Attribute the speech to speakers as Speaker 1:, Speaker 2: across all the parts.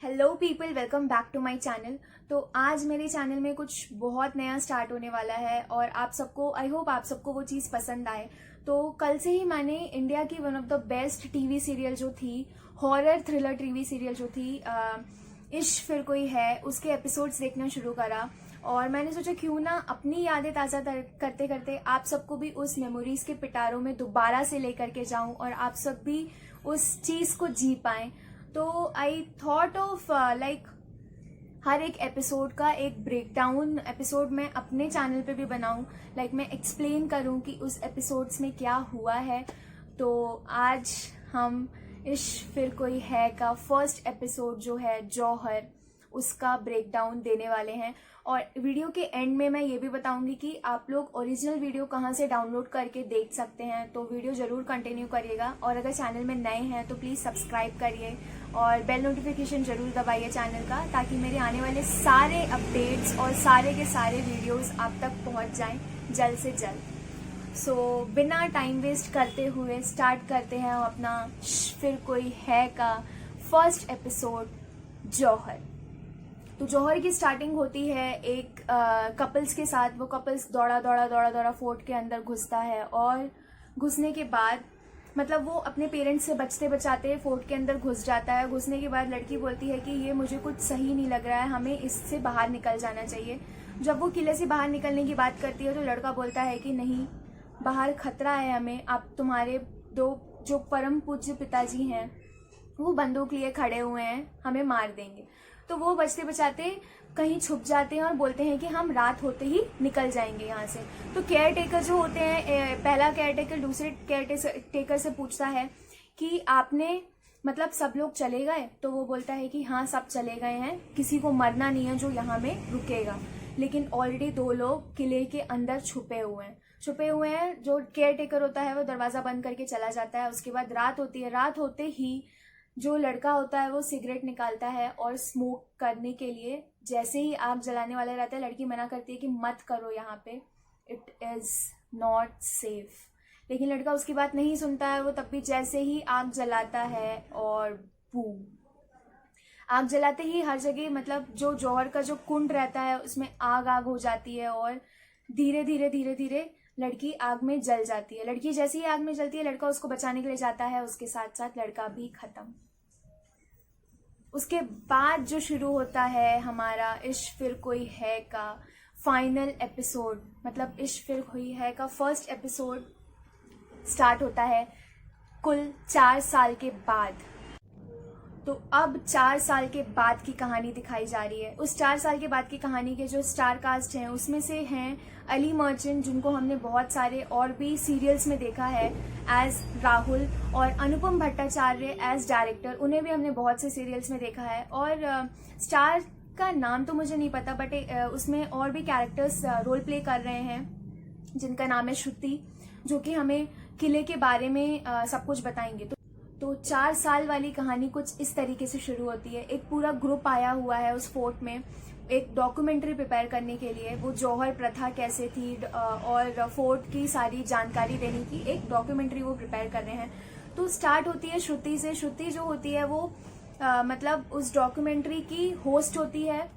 Speaker 1: Hello people, welcome back to my channel. तो आज मेरे चैनल में कुछ बहुत नया स्टार्ट होने वाला है और आप सबको आई होप आप सबको वो चीज़ पसंद आए। तो कल से ही मैंने इंडिया की one of the best TV serial जो थी, हॉरर थ्रिलर टीवी सीरियल जो थी इश्क फिर कोई है, उसके एपिसोड्स देखना शुरू करा। और मैंने सोचा क्यों ना अपनी यादें ताज़ा करते करते आप सबको भी उस मेमोरीज के पिटारों में दोबारा से लेकर के जाऊं और आप सब भी उस चीज़ को जी पाएं। तो आई थॉट ऑफ लाइक हर एक एपिसोड का एक ब्रेकडाउन एपिसोड मैं अपने चैनल पे भी बनाऊं, लाइक मैं एक्सप्लेन करूं कि उस एपिसोड्स में क्या हुआ है। तो आज हम इश्क फिर कोई है का फर्स्ट एपिसोड जो है जौहर, उसका ब्रेकडाउन देने वाले हैं। और वीडियो के एंड में मैं ये भी बताऊंगी कि आप लोग ओरिजिनल वीडियो कहाँ से डाउनलोड करके देख सकते हैं। तो वीडियो जरूर कंटिन्यू करिएगा और अगर चैनल में नए हैं तो प्लीज़ सब्सक्राइब करिए और बेल नोटिफिकेशन जरूर दबाइए चैनल का, ताकि मेरे आने वाले सारे अपडेट्स और सारे के सारे वीडियोस आप तक पहुंच जाएं जल्द से जल्द। सो बिना टाइम वेस्ट करते हुए स्टार्ट करते हैं हम अपना फिर कोई है का फर्स्ट एपिसोड जौहर। तो जौहर की स्टार्टिंग होती है एक कपल्स के साथ। वो कपल्स दौड़ा फोर्ट के अंदर घुसता है और घुसने के बाद मतलब वो अपने पेरेंट्स से बचते बचाते फोर्ट के अंदर घुस जाता है। घुसने के बाद लड़की बोलती है कि ये मुझे कुछ सही नहीं लग रहा है, हमें इससे बाहर निकल जाना चाहिए। जब वो किले से बाहर निकलने की बात करती है तो लड़का बोलता है कि नहीं, बाहर खतरा है हमें, आप तुम्हारे दो जो परम पूज्य पिताजी हैं वो बंदूक लिए खड़े हुए हैं, हमें मार देंगे। तो वो बचते बचाते कहीं छुप जाते हैं और बोलते हैं कि हम रात होते ही निकल जाएंगे यहाँ से। तो केयर टेकर जो होते हैं, पहला केयर टेकर दूसरे केयर टेकर से पूछता है कि आपने मतलब सब लोग चले गए? तो वो बोलता है कि हाँ, सब चले गए हैं, किसी को मरना नहीं है जो यहाँ में रुकेगा। लेकिन ऑलरेडी दो लोग किले के अंदर छुपे हुए हैं। जो केयर टेकर होता है वो दरवाजा बंद करके चला जाता है। उसके बाद रात होती है। रात होते ही जो लड़का होता है वो सिगरेट निकालता है और स्मोक करने के लिए जैसे ही आग जलाने वाला रहता है, लड़की मना करती है कि मत करो, यहाँ पे इट इज नॉट सेफ। लेकिन लड़का उसकी बात नहीं सुनता है। वो तब भी जैसे ही आग जलाता है और बूम, आग जलाते ही हर जगह मतलब जो जौहर का जो कुंड रहता है उसमें आग हो जाती है और धीरे धीरे लड़की आग में जल जाती है। लड़की जैसे ही आग में जलती है, लड़का उसको बचाने के लिए जाता है, उसके साथ साथ लड़का भी खत्म। उसके बाद जो शुरू होता है हमारा इश्क फिर कोई है का फाइनल एपिसोड, मतलब इश्क फिर कोई है का फर्स्ट एपिसोड स्टार्ट होता है कुल 4 साल के बाद। तो अब 4 साल के बाद की कहानी दिखाई जा रही है। उस 4 साल के बाद की कहानी के जो स्टार कास्ट हैं उसमें से हैं अली मर्चेंट, जिनको हमने बहुत सारे और भी सीरियल्स में देखा है एज राहुल, और अनुपम भट्टाचार्य एज डायरेक्टर, उन्हें भी हमने बहुत से सीरियल्स में देखा है। और स्टार का नाम तो मुझे नहीं पता, बट उसमें और भी कैरेक्टर्स रोल प्ले कर रहे हैं जिनका नाम है श्रुति, जो कि हमें किले के बारे में सब कुछ बताएंगे। तो 4 साल वाली कहानी कुछ इस तरीके से शुरू होती है। एक पूरा ग्रुप आया हुआ है उस फोर्ट में एक डॉक्यूमेंट्री प्रिपेयर करने के लिए। वो जौहर प्रथा कैसे थी और फोर्ट की सारी जानकारी देने की एक डॉक्यूमेंट्री वो प्रिपेयर कर रहे हैं। तो स्टार्ट होती है श्रुति से। श्रुति जो होती है वो मतलब उस डॉक्यूमेंट्री की होस्ट होती है।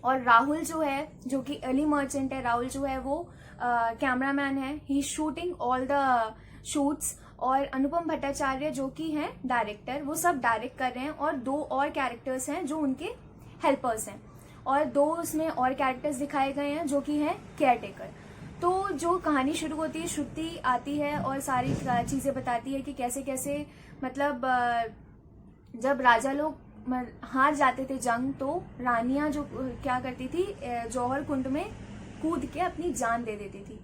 Speaker 1: और राहुल जो है, जो कि अली मर्चेंट है, राहुल जो है वो कैमरामैन है, ही शूटिंग ऑल द शूट्स। और अनुपम भट्टाचार्य जो कि हैं डायरेक्टर, वो सब डायरेक्ट कर रहे हैं। और 2 और कैरेक्टर्स हैं जो उनके हेल्पर्स हैं, और 2 उसमें और कैरेक्टर्स दिखाए गए हैं जो कि हैं केयर टेकर। तो जो कहानी शुरू होती है, श्रुति आती है और सारी चीजें बताती है कि कैसे कैसे मतलब जब राजा लोग हार जाते थे जंग, तो रानियां जो क्या करती थी, जौहर कुंड में कूद के अपनी जान दे देती थी।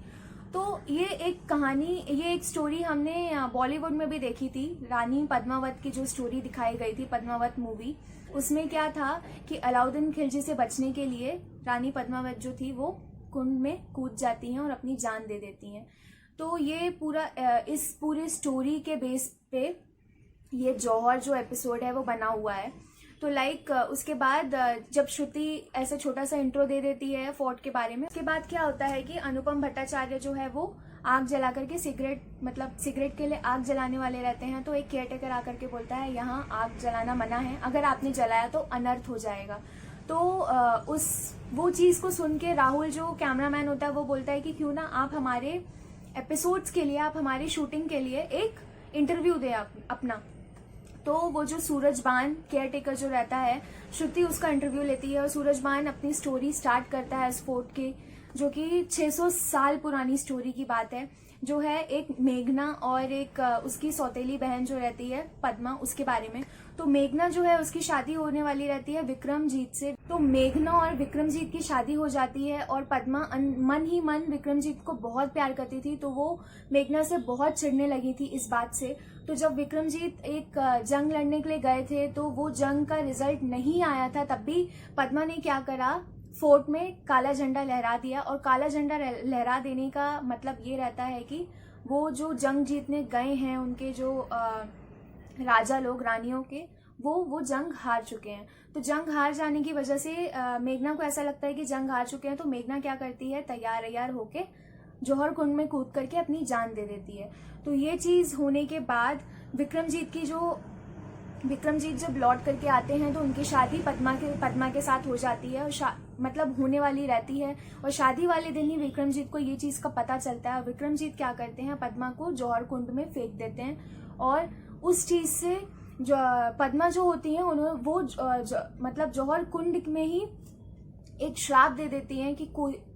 Speaker 1: तो ये एक कहानी, ये एक स्टोरी हमने बॉलीवुड में भी देखी थी। रानी पद्मावत की जो स्टोरी दिखाई गई थी, पद्मावत मूवी, उसमें क्या था कि अलाउद्दीन खिलजी से बचने के लिए रानी पद्मावत जो थी वो कुंड में कूद जाती हैं और अपनी जान दे देती हैं। तो ये पूरा इस पूरे स्टोरी के बेस पे ये जौहर जो एपिसोड है वो बना हुआ है। तो लाइक उसके बाद जब श्रुति ऐसा छोटा सा इंट्रो दे देती है फोर्ट के बारे में, उसके बाद क्या होता है कि अनुपम भट्टाचार्य जो है वो आग जला करके सिगरेट के लिए आग जलाने वाले रहते हैं, तो एक केयरटेकर आकर के बोलता है यहाँ आग जलाना मना है, अगर आपने जलाया तो अनर्थ हो जाएगा। तो वो चीज़ को सुन के राहुल जो कैमरामैन होता है वो बोलता है कि क्यों ना आप हमारे एपिसोड्स के लिए, आप हमारी शूटिंग के लिए एक इंटरव्यू दें अपना। तो वो जो सूरजबान केयरटेकर जो रहता है, श्रुति उसका इंटरव्यू लेती है और सूरजबान अपनी स्टोरी स्टार्ट करता है इस फोर्ट की, जो कि 600 साल पुरानी स्टोरी की बात है, जो है एक मेघना और एक उसकी सौतेली बहन जो रहती है पद्मा, उसके बारे में। तो मेघना जो है उसकी शादी होने वाली रहती है विक्रमजीत से। तो मेघना और विक्रमजीत की शादी हो जाती है और पद्मा मन ही मन विक्रमजीत को बहुत प्यार करती थी, तो वो मेघना से बहुत चिढ़ने लगी थी इस बात से। तो जब विक्रमजीत एक जंग लड़ने के लिए गए थे तो वो जंग का रिजल्ट नहीं आया था, तब भी पद्मा ने क्या करा, फोर्ट में काला झंडा लहरा दिया। और काला झंडा लहरा देने का मतलब ये रहता है कि वो जो जंग जीतने गए हैं, उनके जो राजा लोग, रानियों के, वो जंग हार चुके हैं। तो जंग हार जाने की वजह से मेघना को ऐसा लगता है कि जंग हार चुके हैं, तो मेघना क्या करती है, तैयार होके जौहर कुंड में कूद करके अपनी जान दे देती है। तो ये चीज होने के बाद विक्रमजीत जब लौट करके आते हैं तो उनकी शादी पद्मा के साथ हो जाती है, और मतलब होने वाली रहती है। और शादी वाले दिन ही विक्रमजीत को ये चीज का पता चलता है, और विक्रमजीत क्या करते हैं, पद्मा को जौहर कुंड में फेंक देते हैं। और उस चीज से जो पद्मा जो होती है उन्होंने वो मतलब जौहर कुंड में ही एक श्राप दे देती हैं कि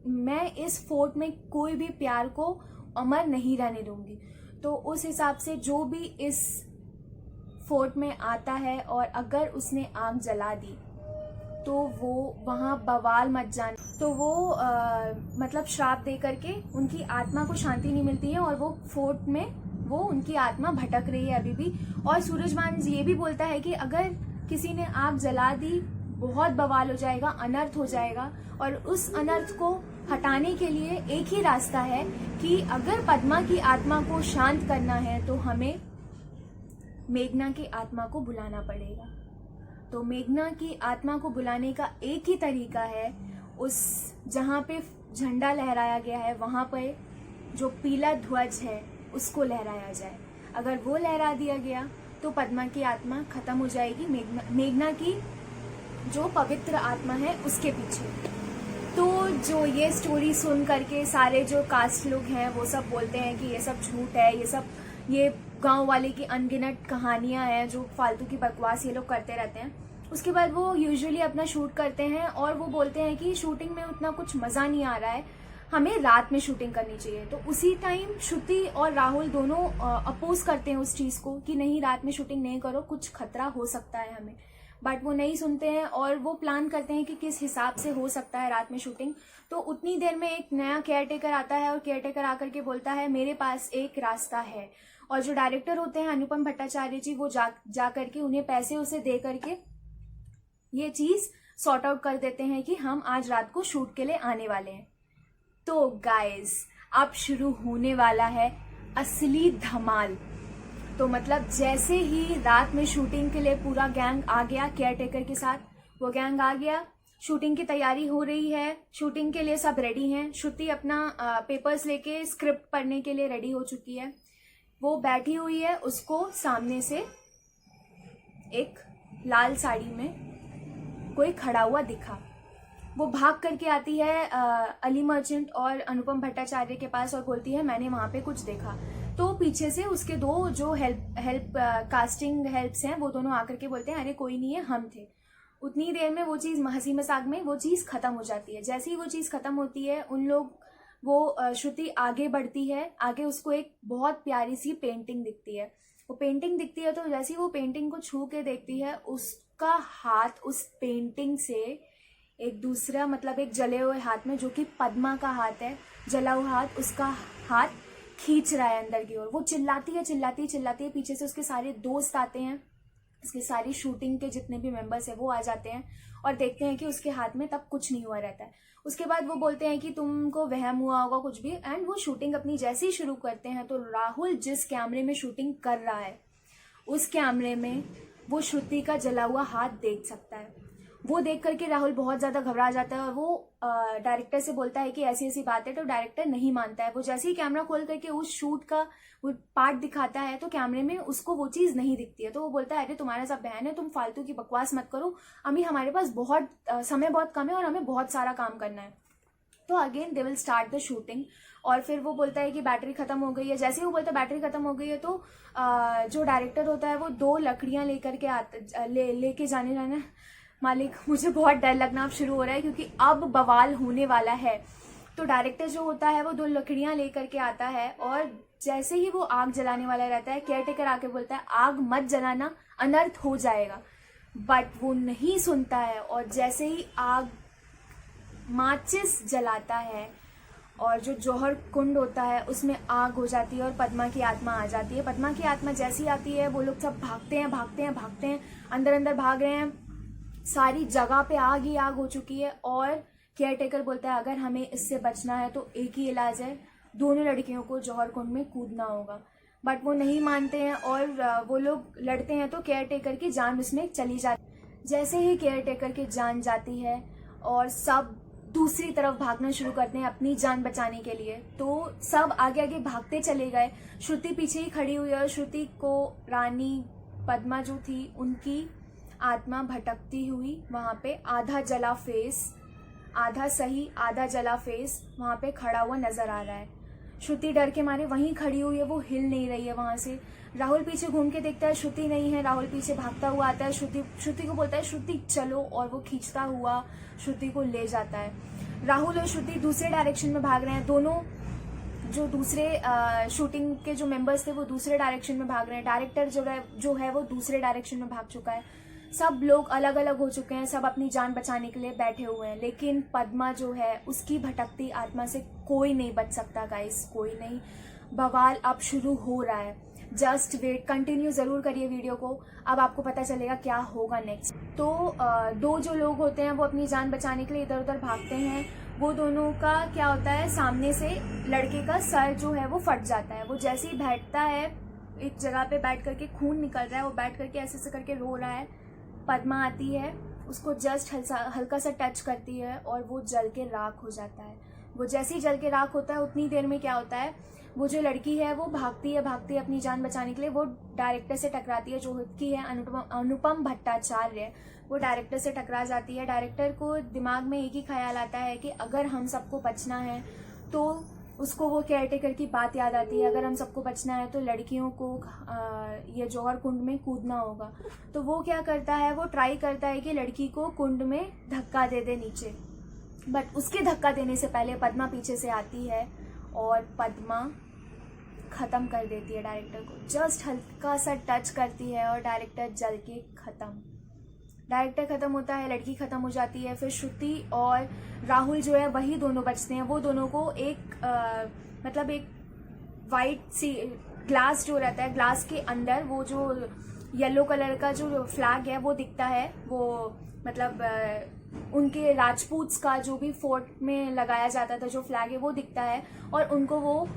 Speaker 1: मैं इस फोर्ट में कोई भी प्यार को अमर नहीं रहने दूंगी। तो उस हिसाब से जो भी इस फोर्ट में आता है और अगर उसने आग जला दी तो वो वहां बवाल मच जाने, तो वो मतलब श्राप दे करके उनकी आत्मा को शांति नहीं मिलती है, और वो फोर्ट में वो उनकी आत्मा भटक रही है अभी भी। और सूरजबान ये भी बोलता है कि अगर किसी ने आग जला दी बहुत बवाल हो जाएगा, अनर्थ हो जाएगा। और उस अनर्थ को हटाने के लिए एक ही रास्ता है कि अगर पद्मा की आत्मा को शांत करना है तो हमें मेघना की आत्मा को बुलाना पड़ेगा। तो मेघना की आत्मा को बुलाने का एक ही तरीका है, उस जहाँ पे झंडा लहराया गया है वहां पे जो पीला ध्वज है उसको लहराया जाए। अगर वो लहरा दिया गया तो पद्मा की आत्मा खत्म हो जाएगी, मेघना की जो पवित्र आत्मा है उसके पीछे। तो जो ये स्टोरी सुन करके सारे जो कास्ट लोग हैं वो सब बोलते हैं कि ये सब झूठ है, ये गांव वाले की अनगिनत कहानियां हैं, जो फालतू की बकवास ये लोग करते रहते हैं। उसके बाद वो यूजुअली अपना शूट करते हैं और वो बोलते हैं कि शूटिंग में उतना कुछ मजा नहीं आ रहा है, हमें रात में शूटिंग करनी चाहिए। तो उसी टाइम श्रुति और राहुल दोनों अपोज करते हैं उस चीज को कि नहीं, रात में शूटिंग नहीं करो, कुछ खतरा हो सकता है हमें। बट वो नहीं सुनते हैं और वो प्लान करते हैं कि किस हिसाब से हो सकता है रात में शूटिंग। तो उतनी देर में एक नया केयरटेकर आता है और केयरटेकर आकर के बोलता है मेरे पास एक रास्ता है। और जो डायरेक्टर होते हैं अनुपम भट्टाचार्य जी, वो जा करके उन्हें पैसे उसे दे करके ये चीज सॉर्ट आउट कर देते हैं कि हम आज रात को शूट के लिए आने वाले हैं। तो गाइज अब शुरू होने वाला है असली धमाल। तो मतलब जैसे ही रात में शूटिंग के लिए पूरा गैंग आ गया केयरटेकर के साथ, वो गैंग आ गया, शूटिंग की तैयारी हो रही है, शूटिंग के लिए सब रेडी हैं। श्रुति अपना पेपर्स लेके स्क्रिप्ट पढ़ने के लिए रेडी हो चुकी है, वो बैठी हुई है। उसको सामने से एक लाल साड़ी में कोई खड़ा हुआ दिखा, वो भाग करके आती है अली मर्चेंट और अनुपम भट्टाचार्य के पास और बोलती है मैंने वहां पे कुछ देखा। तो पीछे से उसके दो जो कास्टिंग हेल्प्स हैं वो दोनों आकर के बोलते हैं अरे कोई नहीं है, हम थे। उतनी देर में वो चीज हंसी मजाक में वो चीज खत्म हो जाती है। जैसे ही वो चीज खत्म होती है वो श्रुति आगे बढ़ती है, आगे उसको एक बहुत प्यारी सी पेंटिंग दिखती है। वो पेंटिंग दिखती है तो जैसे ही वो पेंटिंग को छू के देखती है, उसका हाथ उस पेंटिंग से एक दूसरा मतलब एक जले हुए हाथ में, जो कि पद्मा का हाथ है, जला हुआ हाथ, उसका हाथ खींच रहा है अंदर की ओर। वो चिल्लाती है, पीछे से उसके सारे दोस्त आते हैं, उसके सारी शूटिंग के जितने भी मेंबर्स हैं वो आ जाते हैं और देखते हैं कि उसके हाथ में तब कुछ नहीं हुआ रहता है। उसके बाद वो बोलते हैं कि तुमको वहम हुआ होगा कुछ भी, एंड वो शूटिंग अपनी जैसे ही शुरू करते हैं तो राहुल जिस कैमरे में शूटिंग कर रहा है उस कैमरे में वो श्रुति का जला हुआ हाथ देख सकता है। वो देख करके राहुल बहुत ज्यादा घबरा जाता है और वो डायरेक्टर से बोलता है कि ऐसी ऐसी बात है, तो डायरेक्टर नहीं मानता है। वो जैसे ही कैमरा खोल करके उस शूट का वो पार्ट दिखाता है तो कैमरे में उसको वो चीज नहीं दिखती है। तो वो बोलता है अरे तुम्हारे साथ बहन है, तुम फालतू की बकवास मत करो, अभी हमारे पास बहुत समय बहुत कम है और हमें बहुत सारा काम करना है। तो again they will start the shooting. और फिर वो बोलता है कि बैटरी खत्म हो गई है। जैसे ही वो बोलता है बैटरी खत्म हो गई है तो जो डायरेक्टर होता है वो 2 लकड़ियां लेकर के लेके जाने जाना। मालिक मुझे बहुत डर लगना अब शुरू हो रहा है क्योंकि अब बवाल होने वाला है। तो डायरेक्टर जो होता है वो 2 लकड़ियां लेकर के आता है और जैसे ही वो आग जलाने वाला रहता है, केयरटेकर आके बोलता है आग मत जलाना, अनर्थ हो जाएगा। बट वो नहीं सुनता है और जैसे ही आग माचिस जलाता है और जो जौहर कुंड होता है उसमें आग हो जाती है और पद्मा की आत्मा आ जाती है। पद्मा की आत्मा जैसी आती है वो लोग सब भागते हैं भागते हैं भागते हैं, अंदर अंदर भाग रहे हैं, सारी जगह पे आग ही आग हो चुकी है। और केयरटेकर बोलता है अगर हमें इससे बचना है तो एक ही इलाज है, दोनों लड़कियों को जौहर कुंड में कूदना होगा। बट वो नहीं मानते हैं और वो लोग लड़ते हैं तो केयरटेकर की जान उसमें चली जाती। जैसे ही केयरटेकर की जान जाती है और सब दूसरी तरफ भागना शुरू करते हैं अपनी जान बचाने के लिए, तो सब आगे आगे भागते चले गए। श्रुति पीछे ही खड़ी हुई है और श्रुति को रानी पद्मा जो थी उनकी आत्मा भटकती हुई वहां पे आधा जला फेस, आधा सही आधा जला फेस वहां पे खड़ा हुआ नजर आ रहा है। श्रुति डर के मारे वहीं खड़ी हुई है, वो हिल नहीं रही है वहां से। राहुल पीछे घूम के देखता है श्रुति नहीं है। राहुल पीछे भागता हुआ आता है, श्रुति को बोलता है श्रुति चलो, और वो खींचता हुआ श्रुति को ले जाता है। राहुल और श्रुति दूसरे डायरेक्शन में भाग रहे हैं। दोनों जो दूसरे शूटिंग के जो मेंबर्स थे वो दूसरे डायरेक्शन में भाग रहे हैं। डायरेक्टर जो है वो दूसरे डायरेक्शन में भाग चुका है। सब लोग अलग अलग हो चुके हैं, सब अपनी जान बचाने के लिए बैठे हुए हैं। लेकिन पद्मा जो है उसकी भटकती आत्मा से कोई नहीं बच सकता गाइस, कोई नहीं। बवाल अब शुरू हो रहा है, जस्ट वेट, कंटिन्यू जरूर करिए वीडियो को, अब आपको पता चलेगा क्या होगा नेक्स्ट। तो 2 जो लोग होते हैं वो अपनी जान बचाने के लिए इधर उधर भागते हैं। वो दोनों का क्या होता है, सामने से लड़के का सर जो है वो फट जाता है। वो जैसे ही बैठता है एक जगह पे बैठ करके, खून निकल रहा है, वो बैठ करके ऐसे ऐसे करके रो रहा है। पद्मा आती है, उसको जस्ट हल्का सा टच करती है और वो जल के राख हो जाता है। वो जैसे ही जल के राख होता है उतनी देर में क्या होता है, वो जो लड़की है वो भागती है अपनी जान बचाने के लिए, वो डायरेक्टर से टकराती है। जो की है अनुपम भट्टाचार्य, वो डायरेक्टर से टकरा जाती है। डायरेक्टर को दिमाग में एक ही ख्याल आता है कि अगर हम सबको बचना है तो उसको वो केयरटेकर की बात याद आती है, अगर हम सबको बचना है तो लड़कियों को ये जौहर कुंड में कूदना होगा। तो वो क्या करता है, वो ट्राई करता है कि लड़की को कुंड में धक्का दे दे नीचे। बट उसके धक्का देने से पहले पद्मा पीछे से आती है और पद्मा खत्म कर देती है डायरेक्टर को, जस्ट हल्का सा टच करती है और डायरेक्टर जल के खत्म। डायरेक्टर खत्म होता है, लड़की खत्म हो जाती है। फिर श्रुति और राहुल जो है वही दोनों बचते हैं। वो दोनों को एक मतलब एक वाइट सी ग्लास जो रहता है, ग्लास के अंदर वो जो येलो कलर का जो फ्लैग है वो दिखता है। वो मतलब उनके राजपूत्स का जो भी फोर्ट में लगाया जाता था जो फ्लैग है वो दिखता है। और उनको वो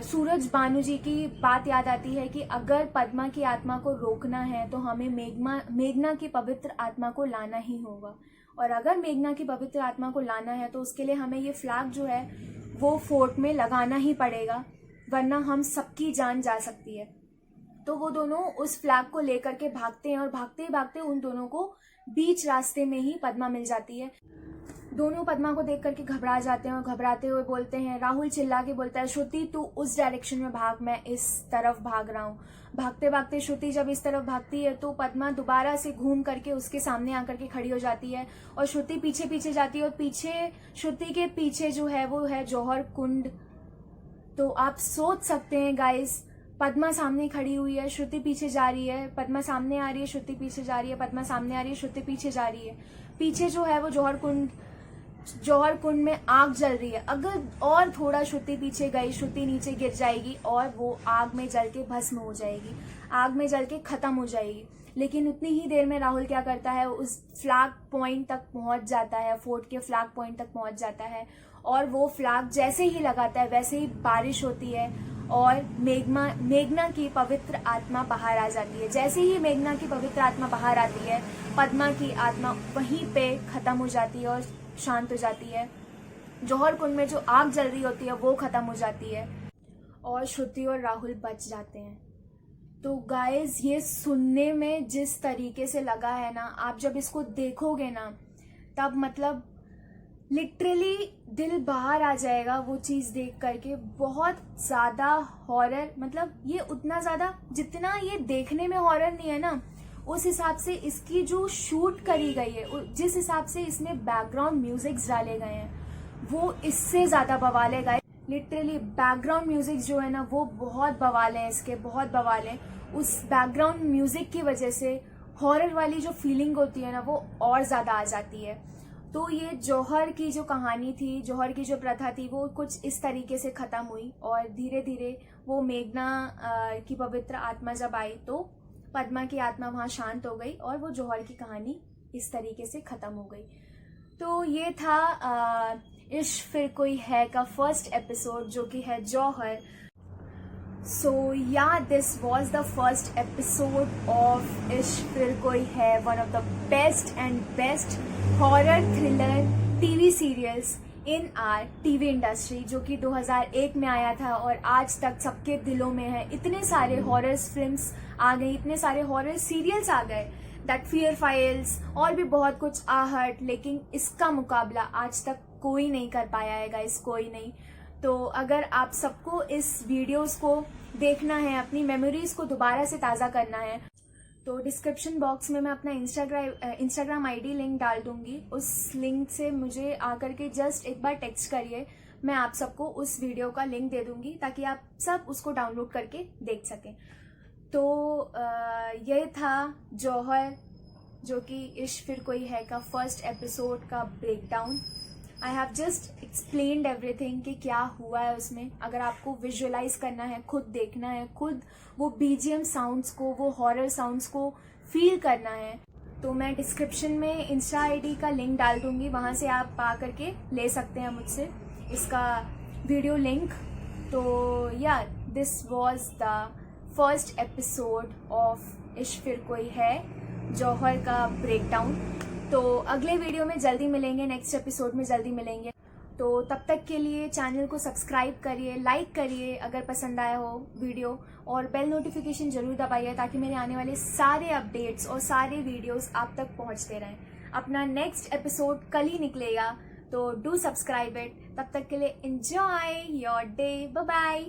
Speaker 1: सूरज बानु जी की बात याद आती है कि अगर पद्मा की आत्मा को रोकना है तो हमें मेघना की पवित्र आत्मा को लाना ही होगा, और अगर मेघना की पवित्र आत्मा को लाना है तो उसके लिए हमें ये फ्लैग जो है वो फोर्ट में लगाना ही पड़ेगा, वरना हम सबकी जान जा सकती है। तो वो दोनों उस फ्लैग को लेकर के भागते हैं और भागते ही भागते उन दोनों को बीच रास्ते में ही पद्मा मिल जाती है। दोनों पद्मा को देख करके घबरा जाते हैं और घबराते हुए बोलते हैं, राहुल चिल्ला के बोलता है श्रुति तू उस डायरेक्शन में भाग, मैं इस तरफ भाग रहा हूँ। भागते भागते श्रुति जब इस तरफ भागती है तो पद्मा दोबारा से घूम करके उसके सामने आकर के खड़ी हो जाती है और श्रुति पीछे पीछे जाती है। और पीछे श्रुति के पीछे जो है वो है जौहर कुंड। तो आप सोच सकते हैं गाइस, पद्मा सामने खड़ी हुई है, श्रुति पीछे जा रही है, पद्मा सामने आ रही है, श्रुति पीछे जा रही है, पद्मा सामने आ रही है, श्रुति पीछे जा रही है। पीछे जो है वो जौहर कुंड में आग जल रही है। अगर और थोड़ा श्रुति पीछे गई, श्रुति नीचे गिर जाएगी और वो आग में जल के भस्म हो जाएगी, आग में जल के खत्म हो जाएगी। लेकिन उतनी ही देर में राहुल क्या करता है, उस फ्लैग पॉइंट तक पहुंच जाता है, फोर्ट के फ्लैग पॉइंट तक पहुंच जाता है। और वो फ्लैग जैसे ही लगाता है वैसे ही बारिश होती है और मेघना की पवित्र आत्मा बाहर आ जाती है। जैसे ही मेघना की पवित्र आत्मा बाहर आती है, पद्मा की आत्मा वहीं पे खत्म हो जाती है और शांत हो जाती है। जौहर कुंड में जो आग जल रही होती है वो खत्म हो जाती है और श्रुति और राहुल बच जाते हैं। तो गाइस, ये सुनने में जिस तरीके से लगा है ना, आप जब इसको देखोगे ना तब मतलब लिटरली दिल बाहर आ जाएगा वो चीज देख करके। बहुत ज्यादा हॉरर, मतलब ये उतना ज्यादा जितना ये देखने में हॉरर नहीं है ना, उस हिसाब से इसकी जो शूट करी गई है, जिस हिसाब से इसमें बैकग्राउंड म्यूजिक्स डाले गए हैं, वो इससे ज्यादा बवाल है गाइस। लिटरली बैकग्राउंड म्यूजिक जो है ना वो बहुत बवाल है, इसके बहुत बवाल है। उस बैकग्राउंड म्यूजिक की वजह से हॉरर वाली जो फीलिंग होती है ना वो और ज्यादा आ जाती है। तो ये जौहर की जो कहानी थी, जौहर की जो प्रथा थी, वो कुछ इस तरीके से खत्म हुई और धीरे धीरे वो मेघना की पवित्र आत्मा जब आई तो पद्मा की आत्मा वहां शांत हो गई और वो जौहर की कहानी इस तरीके से खत्म हो गई। तो ये था इश्क फिर कोई है का फर्स्ट एपिसोड, जो कि है जौहर। So yeah, this was the first episode of इश्क फिर कोई है, one of the best and best horror thriller TV serials in our TV industry, जो कि 2001 में आया था और आज तक सबके दिलों में है। इतने सारे हॉरर फिल्म्स आ गए, इतने सारे हॉरर सीरियल्स आ गए, दैट फियर फाइल्स और भी बहुत कुछ, आहट, लेकिन इसका मुकाबला आज तक कोई नहीं कर पाया है गाइस, कोई नहीं। तो अगर आप सबको इस वीडियोस को देखना है, अपनी मेमोरीज को दोबारा से ताज़ा करना है, तो डिस्क्रिप्शन बॉक्स में मैं अपना इंस्टाग्राम आईडी लिंक डाल दूंगी। उस लिंक से मुझे आकर के जस्ट एक बार टेक्स्ट करिए, मैं आप सबको उस वीडियो का लिंक दे दूंगी ताकि आप सब उसको डाउनलोड करके देख सकें। तो ये था जौहर, जो कि इश्क फिर कोई है का फर्स्ट एपिसोड का breakdown. I have just explained everything कि क्या हुआ है उसमें। अगर आपको विजुअलाइज करना है, खुद देखना है, खुद वो बीजीएम साउंड्स को, वो हॉरर साउंड्स को फील करना है, तो मैं डिस्क्रिप्शन में इंस्टा आईडी का लिंक डाल दूंगी, वहां से आप पा करके ले सकते हैं मुझसे इसका वीडियो लिंक। तो या this was the first episode of इश्क फिर कोई है, जौहर का ब्रेकडाउन। तो अगले वीडियो में जल्दी मिलेंगे, नेक्स्ट एपिसोड में जल्दी मिलेंगे। तो तब तक के लिए चैनल को सब्सक्राइब करिए, लाइक करिए अगर पसंद आया हो वीडियो, और बेल नोटिफिकेशन जरूर दबाइए ताकि मेरे आने वाले सारे अपडेट्स और सारे वीडियोस आप तक पहुंचते रहें। अपना नेक्स्ट एपिसोड कल ही निकलेगा, तो डू सब्सक्राइब इट। तब तक के लिए enjoy your day, bye bye.